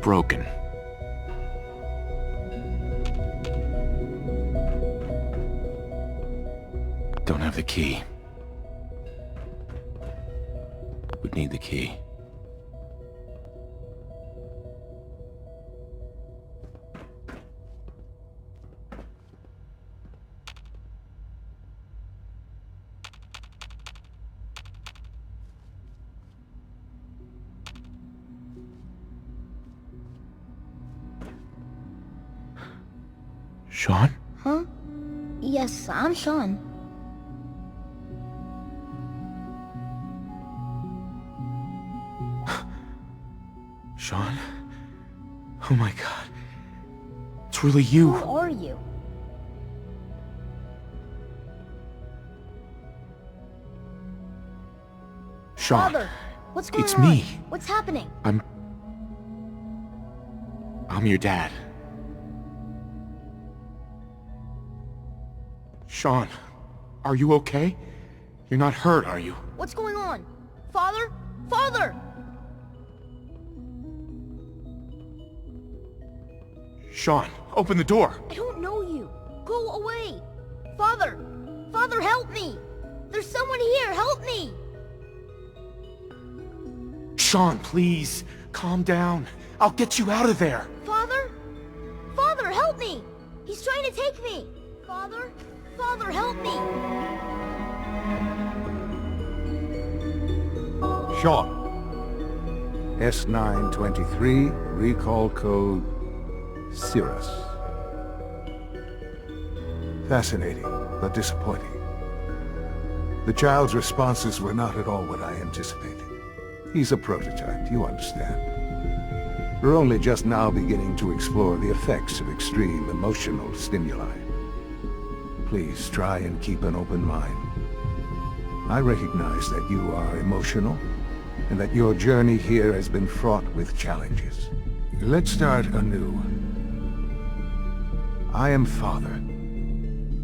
broken. Don't have the key. Would need the key. Sean? Huh? Yes, I'm Sean. Sean? Oh my god. It's really you. Who are you? Sean. Father, what's going It's on? me. What's happening? I'm your dad. Sean, are you okay? You're not hurt, are you? What's going on? Father? Father! Sean, open the door. I don't know you. Go away. Father! Father, help me! There's someone here, help me! Sean, please, calm down. I'll get you out of there. Father? Father, help me! He's trying to take me! Father? Father, help me! Sean. S923, recall code Cirrus. Fascinating, but disappointing. The child's responses were not at all what I anticipated. He's a prototype, you understand. We're only just now beginning to explore the effects of extreme emotional stimuli. Please try and keep an open mind. I recognize that you are emotional, and that your journey here has been fraught with challenges. Let's start anew. I am Father.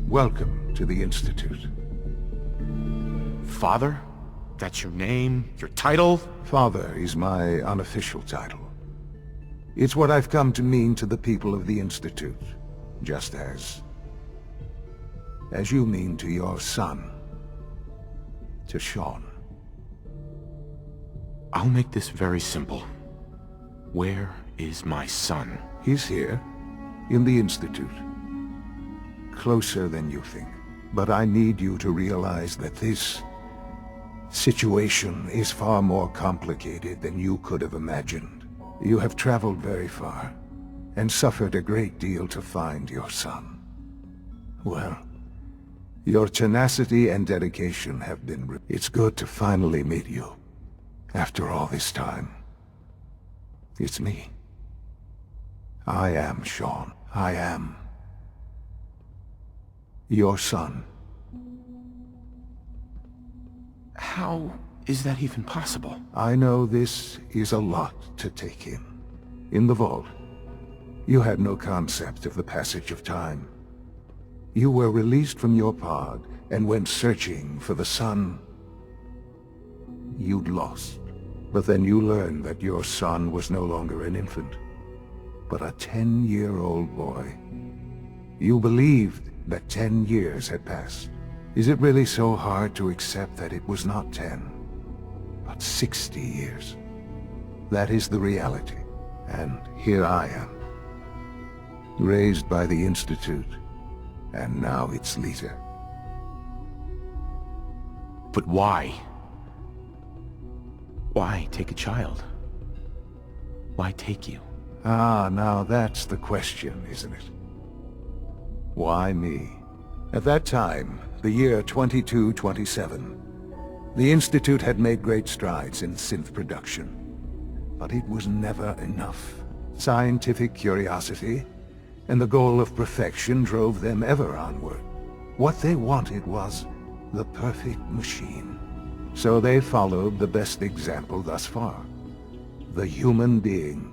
Welcome to the Institute. Father? That's your name? Your title? Father is my unofficial title. It's what I've come to mean to the people of the Institute, just as you mean to your son, to Sean. I'll make this very simple. Where is my son? He's here, in the Institute. Closer than you think. But I need you to realize that this situation is far more complicated than you could have imagined. You have traveled very far, and suffered a great deal to find your son. Well, your tenacity and dedication have been It's good to finally meet you. After all this time. It's me. I am Sean. I am your son. How is that even possible? I know this is a lot to take in. In the vault, you had no concept of the passage of time. You were released from your pod and went searching for the son you'd lost. But then you learned that your son was no longer an infant, but a 10-year-old boy. You believed that 10 years had passed. Is it really so hard to accept that it was not 10, but 60 years? That is the reality, and here I am, raised by the Institute, and now its leader. But why? Why take a child? Why take you? Ah, now that's the question, isn't it? Why me? At that time, the year 2227, the Institute had made great strides in synth production. But it was never enough. Scientific curiosity and the goal of perfection drove them ever onward. What they wanted was the perfect machine. So they followed the best example thus far. The human being.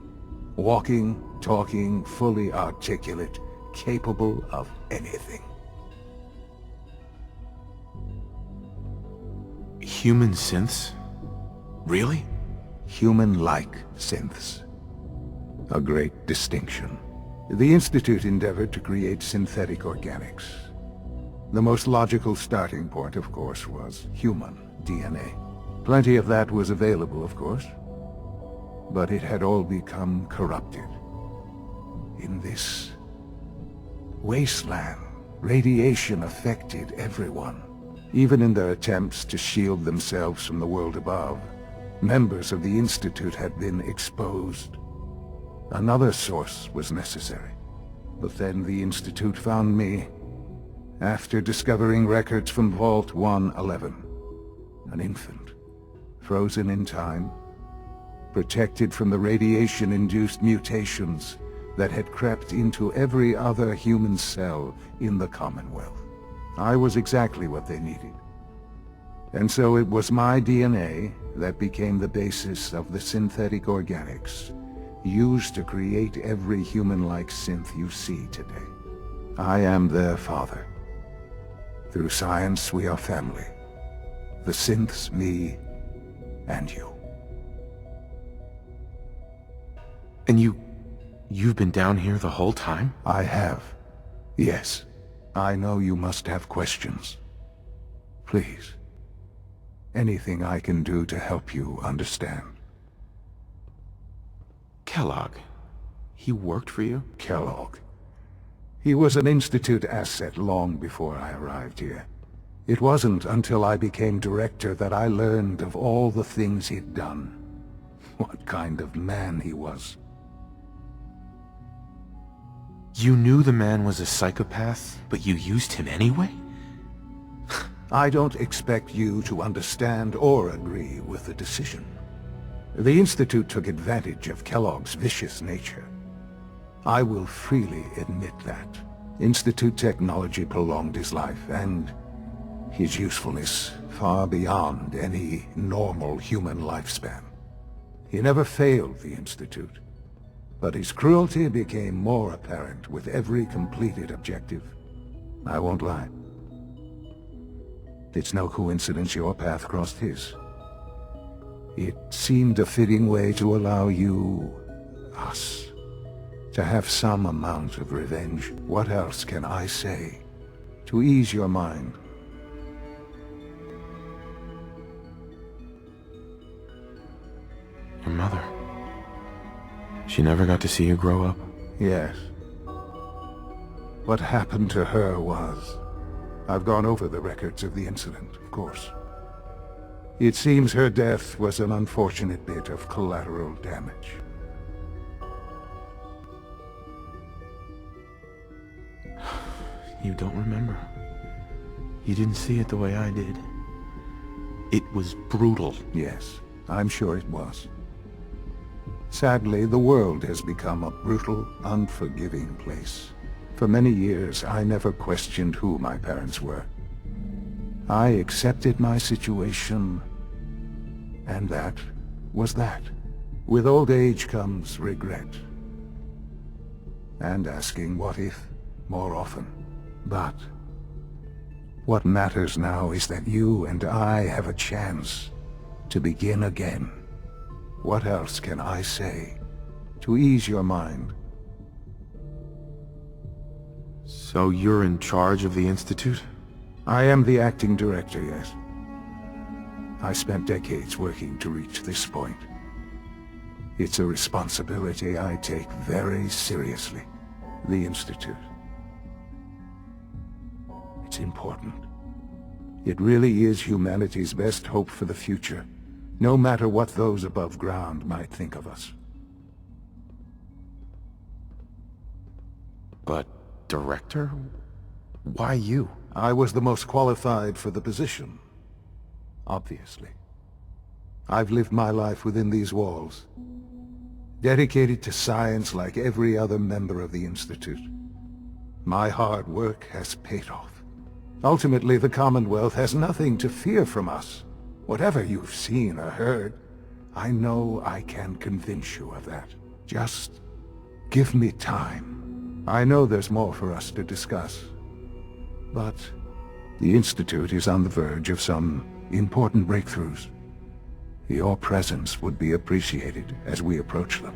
Walking, talking, fully articulate, capable of anything. Human synths? Really? Human-like synths. A great distinction. The Institute endeavored to create synthetic organics. The most logical starting point, of course, was human DNA. Plenty of that was available, of course, but it had all become corrupted. In this wasteland, radiation affected everyone. Even in their attempts to shield themselves from the world above, members of the Institute had been exposed. Another source was necessary. But then the Institute found me, after discovering records from Vault 111. An infant, frozen in time, protected from the radiation-induced mutations that had crept into every other human cell in the Commonwealth. I was exactly what they needed. And so it was my DNA that became the basis of the synthetic organics used to create every human-like synth you see today. I am their father. Through science, we are family. The synths, me, and you. And you've been down here the whole time? I have. Yes. I know you must have questions. Please. Anything I can do to help you understand. Kellogg. He worked for you? Kellogg. He was an Institute asset long before I arrived here. It wasn't until I became director that I learned of all the things he'd done. What kind of man he was. You knew the man was a psychopath, but you used him anyway? I don't expect you to understand or agree with the decision. The Institute took advantage of Kellogg's vicious nature. I will freely admit that. Institute technology prolonged his life, and his usefulness far beyond any normal human lifespan. He never failed the Institute, but his cruelty became more apparent with every completed objective. I won't lie. It's no coincidence your path crossed his. It seemed a fitting way to allow you, us, to have some amount of revenge. What else can I say to ease your mind? Your mother. She never got to see you grow up? Yes. What happened to her was... I've gone over the records of the incident, of course. It seems her death was an unfortunate bit of collateral damage. You don't remember. You didn't see it the way I did. It was brutal. Yes, I'm sure it was. Sadly, the world has become a brutal, unforgiving place. For many years, I never questioned who my parents were. I accepted my situation, and that was that. With old age comes regret. And asking what if more often. But what matters now is that you and I have a chance to begin again. What else can I say to ease your mind? So you're in charge of the Institute? I am the acting director, yes. I spent decades working to reach this point. It's a responsibility I take very seriously. The Institute. It's important. It really is humanity's best hope for the future, no matter what those above ground might think of us. But, director? Why you? I was the most qualified for the position. Obviously. I've lived my life within these walls, dedicated to science like every other member of the Institute. My hard work has paid off. Ultimately, the Commonwealth has nothing to fear from us. Whatever you've seen or heard, I know I can convince you of that. Just give me time. I know there's more for us to discuss. But the Institute is on the verge of some important breakthroughs. Your presence would be appreciated as we approach them.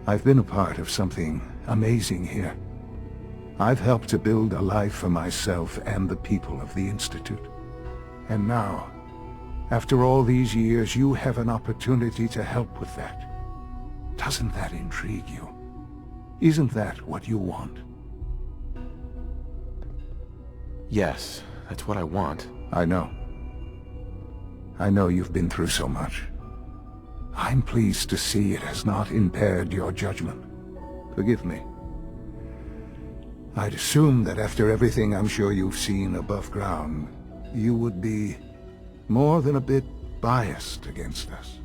I've been a part of something amazing here. I've helped to build a life for myself and the people of the Institute. And now, after all these years, you have an opportunity to help with that. Doesn't that intrigue you? Isn't that what you want? Yes, that's what I want. I know. I know you've been through so much. I'm pleased to see it has not impaired your judgment. Forgive me. I'd assume that after everything I'm sure you've seen above ground, you would be more than a bit biased against us.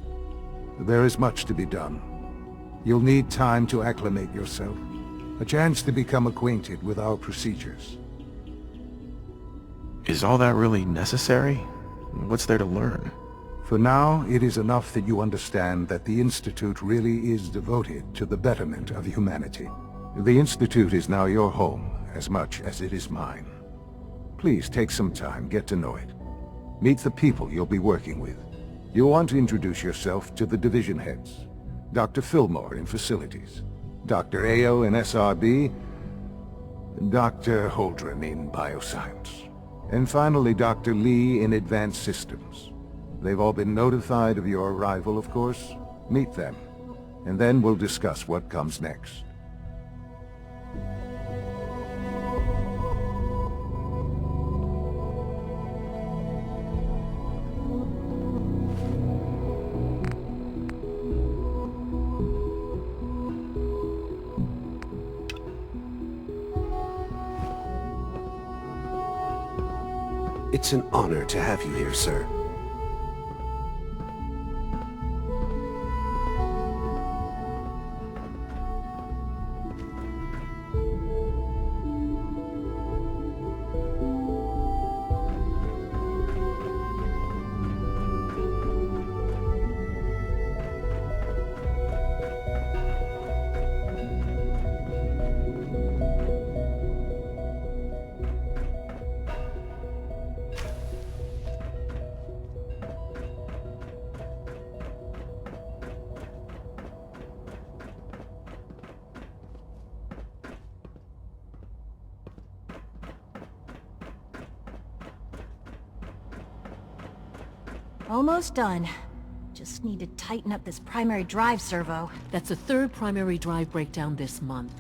There is much to be done. You'll need time to acclimate yourself, a chance to become acquainted with our procedures. Is all that really necessary? What's there to learn? For now, it is enough that you understand that the Institute really is devoted to the betterment of humanity. The Institute is now your home, as much as it is mine. Please take some time, get to know it. Meet the people you'll be working with. You'll want to introduce yourself to the division heads. Dr. Fillmore in Facilities, Dr. Ayo in SRB, Dr. Holdren in Bioscience, and finally Dr. Lee in Advanced Systems. They've all been notified of your arrival, of course. Meet them, and then we'll discuss what comes next. It's an honor to have you here, sir. Almost done. Just need to tighten up this primary drive servo. That's the third primary drive breakdown this month.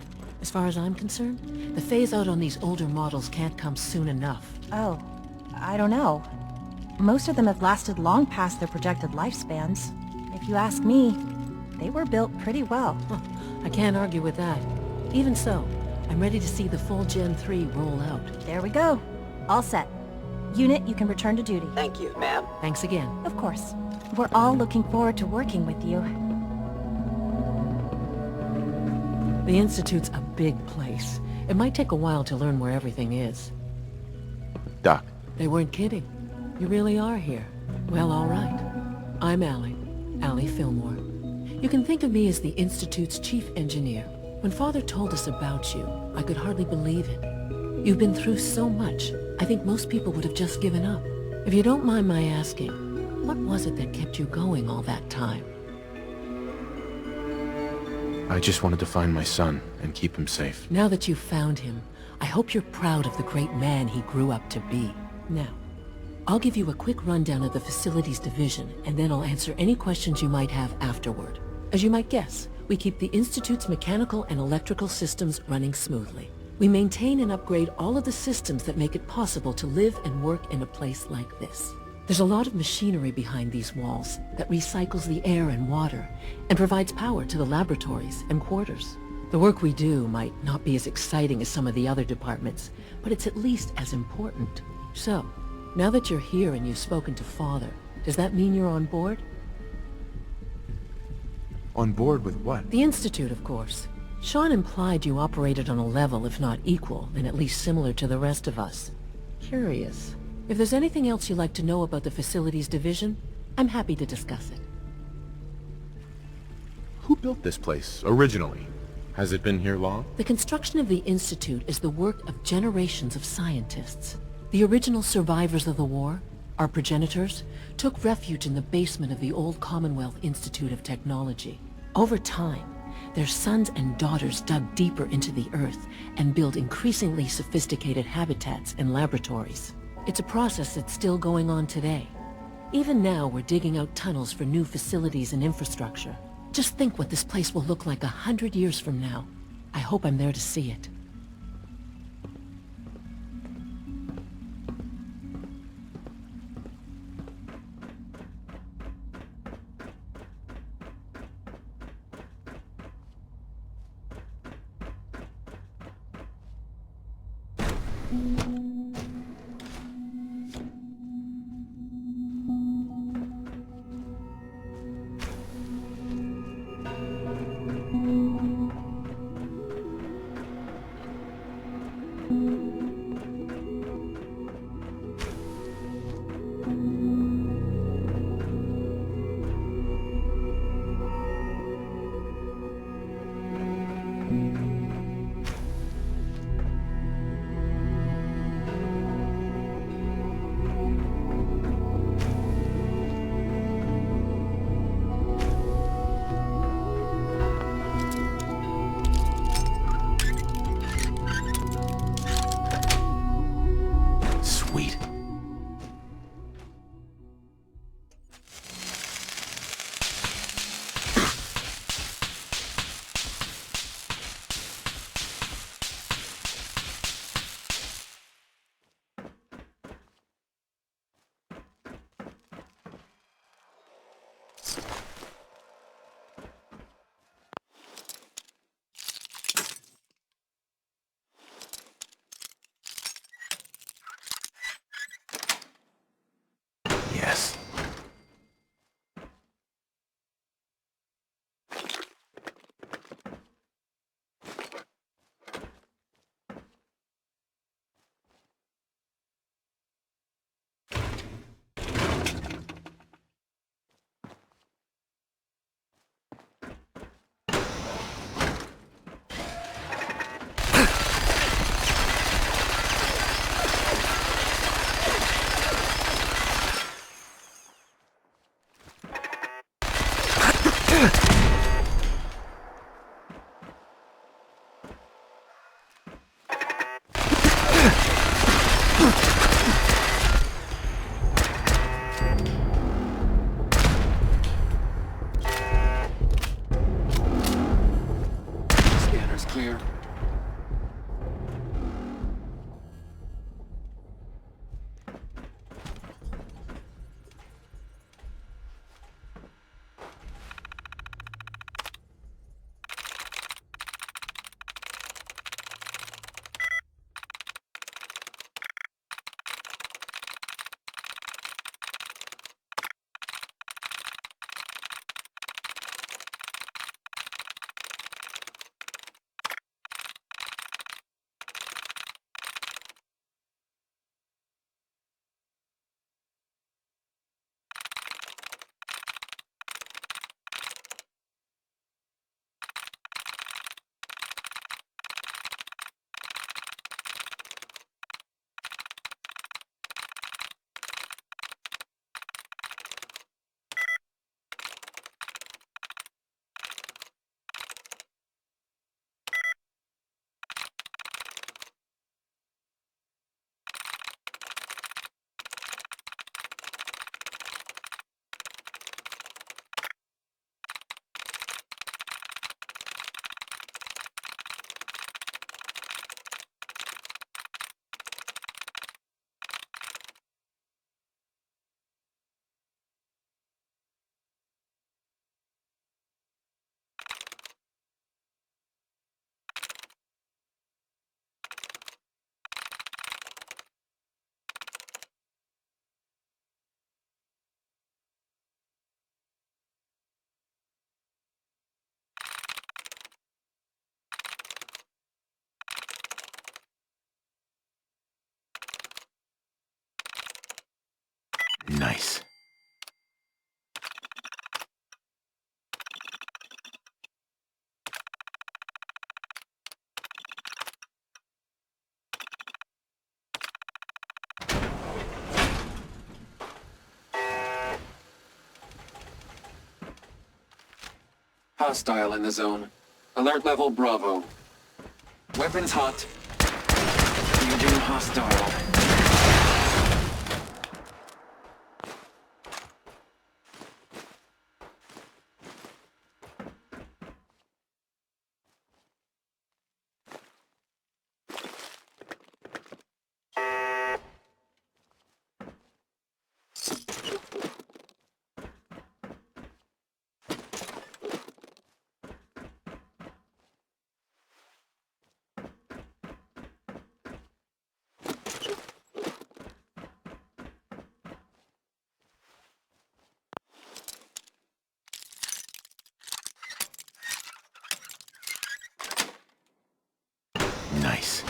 As far as I'm concerned, the phase-out on these older models can't come soon enough. Oh, I don't know. Most of them have lasted long past their projected lifespans. If you ask me, they were built pretty well. I can't argue with that. Even so, I'm ready to see the full Gen 3 roll out. There we go. All set. Unit, you can return to duty. Thank you, ma'am. Thanks again. Of course. We're all looking forward to working with you. The Institute's a big place. It might take a while to learn where everything is. Doc. They weren't kidding. You really are here. Well, all right. I'm Allie Fillmore. You can think of me as the Institute's chief engineer. When Father told us about you, I could hardly believe it. You've been through so much, I think most people would have just given up. If you don't mind my asking, what was it that kept you going all that time? I just wanted to find my son and keep him safe. Now that you've found him, I hope you're proud of the great man he grew up to be. Now, I'll give you a quick rundown of the Facilities Division, and then I'll answer any questions you might have afterward. As you might guess, we keep the Institute's mechanical and electrical systems running smoothly. We maintain and upgrade all of the systems that make it possible to live and work in a place like this. There's a lot of machinery behind these walls that recycles the air and water and provides power to the laboratories and quarters. The work we do might not be as exciting as some of the other departments, but it's at least as important. So, now that you're here and you've spoken to Father, does that mean you're on board? On board with what? The Institute, of course. Sean implied you operated on a level, if not equal, then at least similar to the rest of us. Curious. If there's anything else you'd like to know about the Facilities Division, I'm happy to discuss it. Who built this place, originally? Has it been here long? The construction of the Institute is the work of generations of scientists. The original survivors of the war, our progenitors, took refuge in the basement of the old Commonwealth Institute of Technology. Over time, Their sons and daughters dug deeper into the Earth and built increasingly sophisticated habitats and laboratories. It's a process that's still going on today. Even now, we're digging out tunnels for new facilities and infrastructure. Just think what this place will look like 100 years from now. I hope I'm there to see it. Sweet. Yes. Scanner's clear. Nice. Hostile in the zone. Alert level Bravo. Weapons hot. Agent hostile. Nice.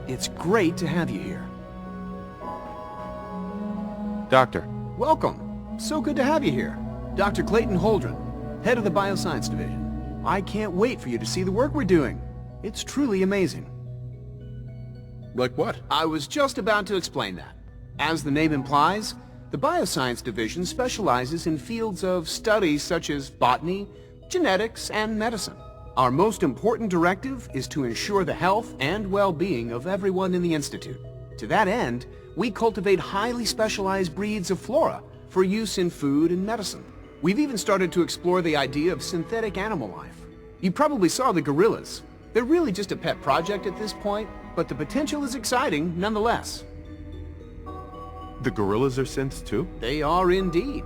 It's great to have you here. Doctor, Welcome. So good to have you here. Dr. Clayton Holdren, head of the Bioscience Division. I can't wait for you to see the work we're doing. It's truly amazing. Like what? I was just about to explain that. As the name implies, the Bioscience Division specializes in fields of study such as botany, genetics, and medicine. Our most important directive is to ensure the health and well-being of everyone in the Institute. To that end, we cultivate highly specialized breeds of flora for use in food and medicine. We've even started to explore the idea of synthetic animal life. You probably saw the gorillas. They're really just a pet project at this point, but the potential is exciting nonetheless. the gorillas are synths too? They are indeed.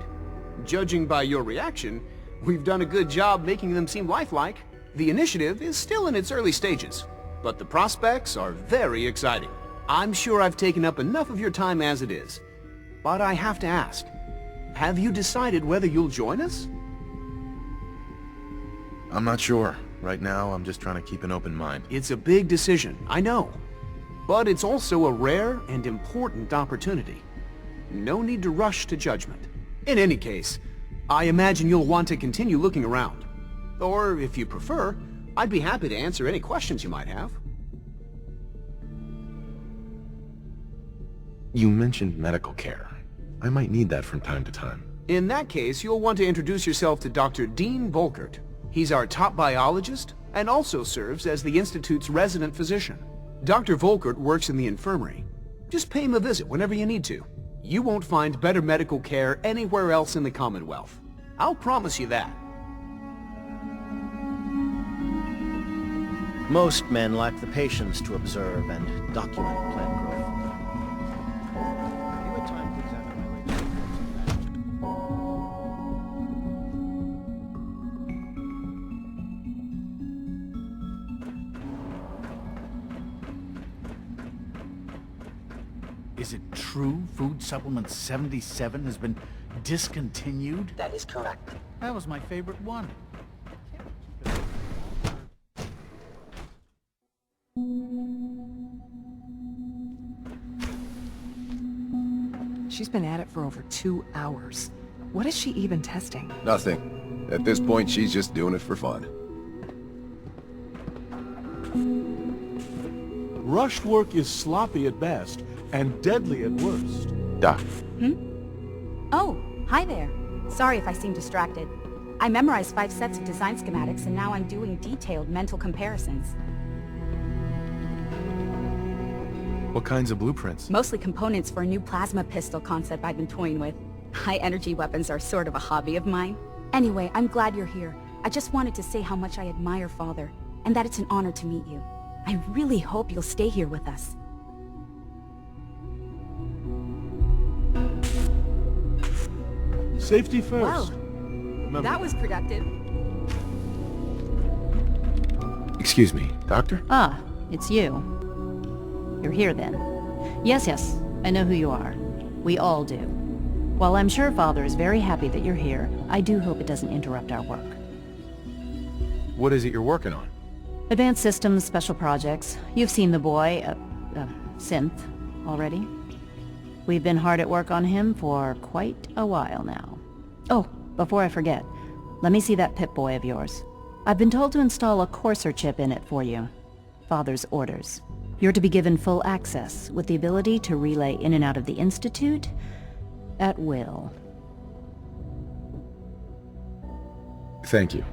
Judging by your reaction, we've done a good job making them seem lifelike. The initiative is still in its early stages, but the prospects are very exciting. I'm sure I've taken up enough of your time as it is, but I have to ask, have you decided whether you'll join us? I'm not sure. Right now, I'm just trying to keep an open mind. It's a big decision, I know, but it's also a rare and important opportunity. No need to rush to judgment. In any case, I imagine you'll want to continue looking around. Or, if you prefer, I'd be happy to answer any questions you might have. You mentioned medical care. I might need that from time to time. In that case, you'll want to introduce yourself to Dr. Dean Volkert. He's our top biologist and also serves as the Institute's resident physician. Dr. Volkert works in the infirmary. Just pay him a visit whenever you need to. You won't find better medical care anywhere else in the Commonwealth. I'll promise you that. Most men lack the patience to observe and document plant growth. Have you had time to examine my latest reports on that? Is it true Food Supplement 77 has been discontinued? That is correct. That was my favorite one. She's been at it for over 2 hours. What is she even testing? Nothing. At this point, she's just doing it for fun. Rushed work is sloppy at best and deadly at worst. Doc. Oh, hi there. Sorry if I seem distracted. I memorized 5 sets of design schematics and now I'm doing detailed mental comparisons. What kinds of blueprints? Mostly components for a new plasma pistol concept I've been toying with. High-energy weapons are sort of a hobby of mine. Anyway, I'm glad you're here. I just wanted to say how much I admire Father, and that it's an honor to meet you. I really hope you'll stay here with us. Safety first. Well, Remember. that was productive. Excuse me, Doctor? Ah, it's you. You're here then. Yes, I know who you are. We all do. While I'm sure Father is very happy that you're here, I do hope it doesn't interrupt our work. What is it you're working on? Advanced systems, special projects. You've seen the boy, Synth, already. We've been hard at work on him for quite a while now. Oh, before I forget, let me see that Pip-Boy of yours. I've been told to install a courser chip in it for you. Father's orders. You're to be given full access, with the ability to relay in and out of the Institute at will. Thank you.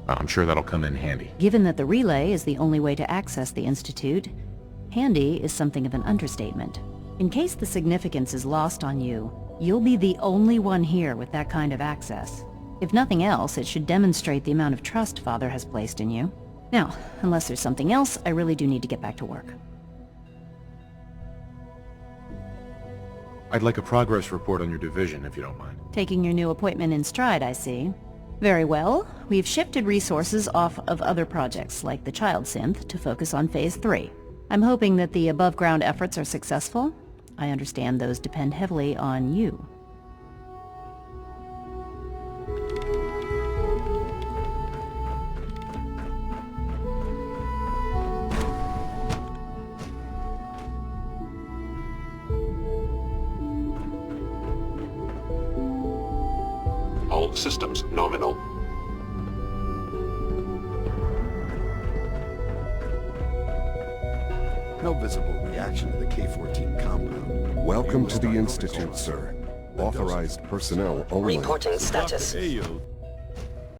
I'm sure that'll come in handy. Given that the relay is the only way to access the Institute, handy is something of an understatement. In case the significance is lost on you, you'll be the only one here with that kind of access. If nothing else, it should demonstrate the amount of trust Father has placed in you. Now, unless there's something else, I really do need to get back to work. I'd like a progress report on your division, if you don't mind. Taking your new appointment in stride, I see. Very well. We've shifted resources off of other projects, like the Child Synth, to focus on Phase 3. I'm hoping that the above-ground efforts are successful. I understand those depend heavily on you. systems nominal. No visible reaction to the K-14 compound. Welcome to the Institute, sir. Authorized personnel only. Reporting status.